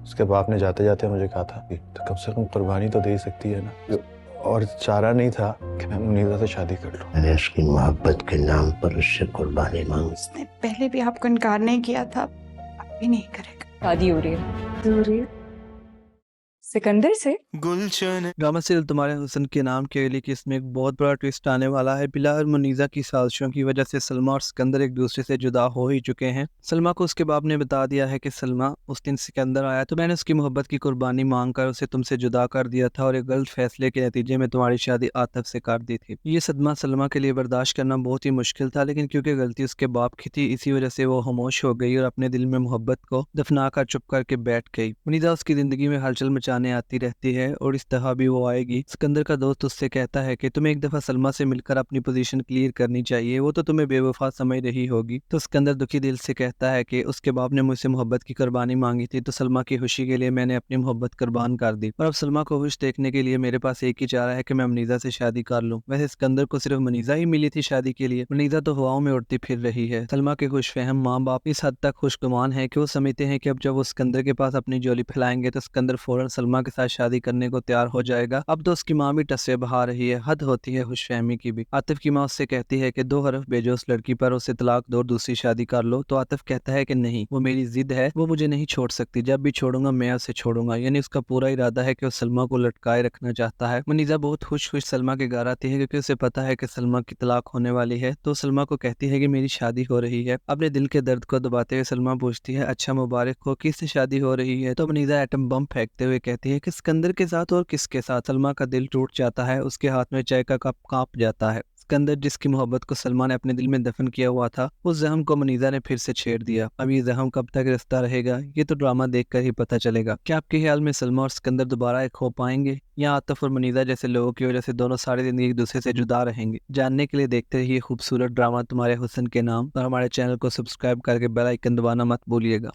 اس کے باپ نے جاتے جاتے مجھے کہا تھا کہ تو کم سے کم قربانی تو دے ہی سکتی ہے نا، اور چارہ نہیں تھا کہ میں منیزہ سے شادی کر لوں۔ میں نے اس کی محبت کے نام پر اس سے قربانی مانگی۔ اس نے پہلے بھی آپ کو انکار نہیں کیا تھا، اب بھی نہیں کرے گا۔ شادی ہو رہی ہے سکندر سے۔ ڈرامہ سیریل تمہارے حسن کے نام کے اگلی قسط میں ایک بہت بڑا ٹویسٹ آنے والا ہے۔ بلا اور منیزہ کی سازشوں کی وجہ سے سلمیٰ اور سکندر ایک دوسرے سے جدا ہو ہی چکے ہیں۔ سلمیٰ کو اس کے باپ نے بتا دیا ہے کہ سلمیٰ اس دن سکندر آیا تو میں نے اس کی محبت کی قربانی مانگ کر اسے تم سے جدا کر دیا تھا اور ایک غلط فیصلے کے نتیجے میں تمہاری شادی عاطف سے کر دی تھی۔ یہ صدمہ سلمیٰ کے لیے برداشت کرنا بہت ہی مشکل تھا، لیکن کیونکہ غلطی اس کے باپ کی تھی اسی وجہ سے وہ خاموش ہو گئی اور اپنے دل میں محبت کو دفنا کر چپ کر کے بیٹھ گئی۔ منیزہ اس کی زندگی میں ہلچل مچانے آتی رہتی ہے اور اس طرح بھی وہ آئے گی۔ سکندر کا دوست اس سے کہتا ہے کہ تمہیں ایک دفعہ سلمیٰ سے مل کر اپنی پوزیشن کلیئر کرنی چاہیے، وہ تو تمہیں بے وفا سمجھ رہی ہوگی۔ تو سکندر دکھی دل سے کہتا ہے کہ اس کے باپ نے مجھ سے محبت کی قربانی مانگی تھی تو سلمیٰ کی خوشی کے لیے میں نے اپنی محبت قربان کر دی، اور اب سلمیٰ کو خوش دیکھنے کے لیے میرے پاس ایک ہی چارہ ہے کہ میں منیزہ سے شادی کر لوں۔ ویسے سکندر کو صرف منیزہ ہی ملی تھی شادی کے لیے، منیزہ تو ہواؤں میں اڑتی پھر رہی ہے۔ سلمیٰ کے خوش فہم ماں باپ اس حد تک خوش گمان ہے کہ وہ سمجھتے ہیں کہ اب جب وہ سکندر کے پاس اپنی جولی پھیلائیں گے تو سکندر فوراً سلمیٰ کے ساتھ شادی کرنے کو تیار ہو جائے گا۔ اب تو اس کی ماں بھی ٹسے بہا رہی ہے، حد ہوتی ہے خوش فہمی کی بھی۔ عاطف کی ماں اس سے کہتی ہے کہ 2 حرف بیجوز لڑکی پر اسے طلاق دو اور دوسری شادی کر لو، تو عاطف کہتا ہے کہ نہیں، وہ میری ضد ہے، وہ مجھے نہیں چھوڑ سکتی، جب بھی چھوڑوں گا میں اسے چھوڑوں گا۔ یعنی اس کا پورا ارادہ ہے کہ وہ سلمیٰ کو لٹکائے رکھنا چاہتا ہے۔ منیزہ بہت خوش سلمیٰ کے گھر آتی ہے کیونکہ اسے پتا ہے کہ سلمیٰ کی طلاق ہونے والی ہے، تو سلمیٰ کو کہتی ہے کہ میری شادی ہو رہی ہے۔ اپنے دل کے درد کو دباتے ہوئے سلمیٰ پوچھتی ہے اچھا مبارک ہو، کس سے شادی ہو رہی ہے؟ تو منیزہ ایٹم بم پھینکتے ہوئے کہتی ہے کہ سکندر کے ساتھ، اور کس کے ساتھ؟ سلمیٰ کا دل ٹوٹ جاتا ہے، اس کے ہاتھ میں چائے کا کپ کانپ جاتا ہے۔ سکندر جس کی محبت کو سلمیٰ نے اپنے دل میں دفن کیا ہوا تھا، اس زخم کو منیزہ نے پھر سے چھیڑ دیا۔ اب یہ زخم کب تک رستہ رہے گا یہ تو ڈرامہ دیکھ کر ہی پتہ چلے گا۔ کیا آپ کے خیال میں سلمیٰ اور سکندر دوبارہ ایک ہو پائیں گے، یا عاطف اور منیزہ جیسے لوگوں کی وجہ سے دونوں ساری زندگی ایک دوسرے سے جدا رہیں گے؟ جاننے کے لیے دیکھتے رہیے خوبصورت ڈرامہ تمہارے حسن کے نام، اور ہمارے چینل کو سبسکرائب کر کے بیل آئیکن دبانا مت بھولیے گا۔